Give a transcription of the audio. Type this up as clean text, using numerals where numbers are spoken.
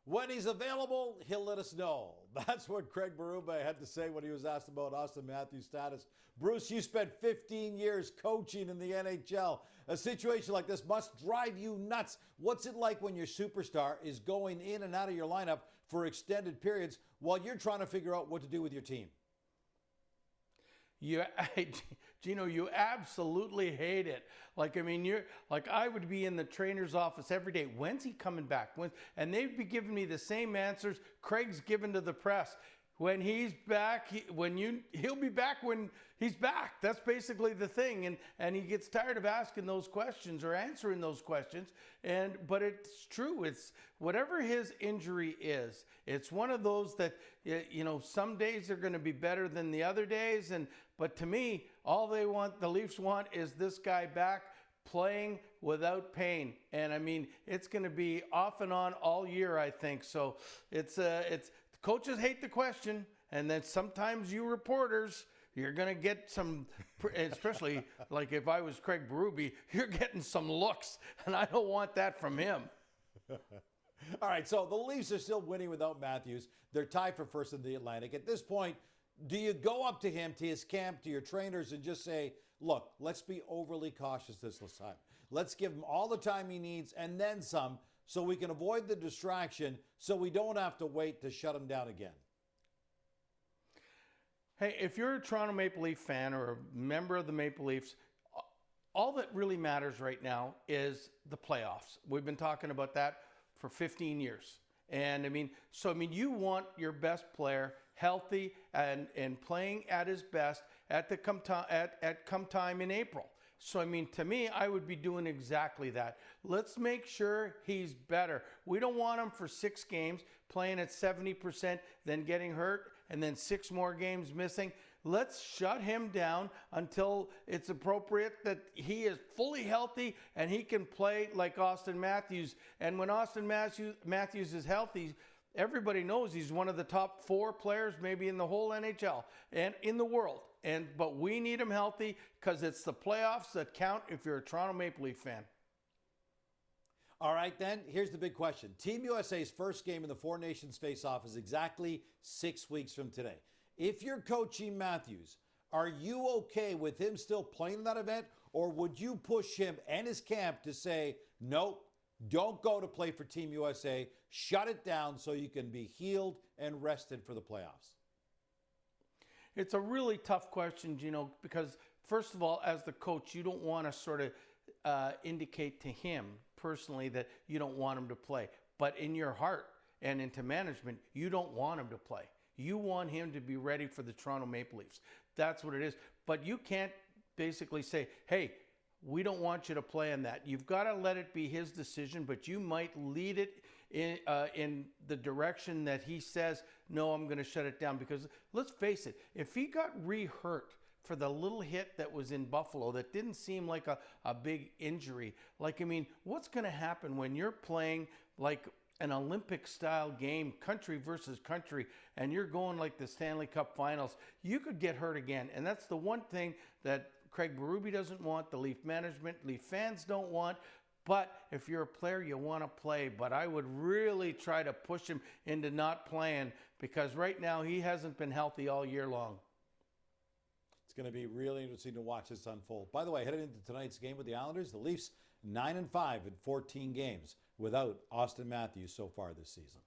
When he's available, he'll let us know. That's what Craig Berube had to say when he was asked about Auston Matthews' status. Bruce, you spent 15 years coaching in the NHL. A situation like this must drive you nuts. What's it like when your superstar is going in and out of your lineup for extended periods while you're trying to figure out what to do with your team? Gino, you absolutely hate it. You're like, I would be in the trainer's office every day. When's he coming back? And they'd be giving me the same answers Craig's given to the press. When he's back, he'll be back when he's back. That's basically the thing. And he gets tired of asking those questions or answering those questions. But it's true. It's whatever his injury is. It's one of those that, some days are going to be better than the other days. But to me, all the Leafs want is this guy back playing without pain. And it's going to be off and on all year, I think. So it's coaches hate the question, and then sometimes you reporters, you're going to get some, especially like if I was Craig Berube, you're getting some looks, and I don't want that from him. All right, so the Leafs are still winning without Matthews. They're tied for first in the Atlantic. At this point, do you go up to him, to his camp, to your trainers, and just say, look, let's be overly cautious this time. Let's give him all the time he needs and then some, so we can avoid the distraction, so we don't have to wait to shut him down again? Hey, if you're a Toronto Maple Leaf fan or a member of the Maple Leafs, all that really matters right now is the playoffs. We've been talking about that for 15 years. And you want your best player healthy and playing at his best at come time in April. So, to me, I would be doing exactly that. Let's make sure he's better. We don't want him for 6 games playing at 70%, then getting hurt, and then 6 more games missing. Let's shut him down until it's appropriate that he is fully healthy and he can play like Auston Matthews. And when Auston Matthews is healthy, everybody knows he's one of the top 4 players maybe in the whole NHL and in the world. But we need him healthy because it's the playoffs that count if you're a Toronto Maple Leaf fan. All right, then, here's the big question. Team USA's first game in the Four Nations face-off is exactly 6 weeks from today. If you're coaching Matthews, are you okay with him still playing that event, or would you push him and his camp to say, nope, don't go to play for Team USA, shut it down so you can be healed and rested for the playoffs? It's a really tough question, Gino, because first of all, as the coach, you don't want to sort of indicate to him personally that you don't want him to play. But in your heart and into management, you don't want him to play. You want him to be ready for the Toronto Maple Leafs. That's what it is. But you can't basically say, hey, we don't want you to play in that. You've got to let it be his decision, but you might lead it in the direction that he says, no, I'm going to shut it down. Because let's face it, if he got re-hurt for the little hit that was in Buffalo that didn't seem like a big injury, what's going to happen when you're playing like an Olympic-style game, country versus country, and you're going like the Stanley Cup Finals? You could get hurt again. And that's the one thing that Craig Berube doesn't want, the Leaf management, Leaf fans don't want. But if you're a player, you want to play. But I would really try to push him into not playing, because right now he hasn't been healthy all year long. It's going to be really interesting to watch this unfold. By the way, headed into tonight's game with the Islanders, the Leafs 9-5 in 14 games without Auston Matthews so far this season.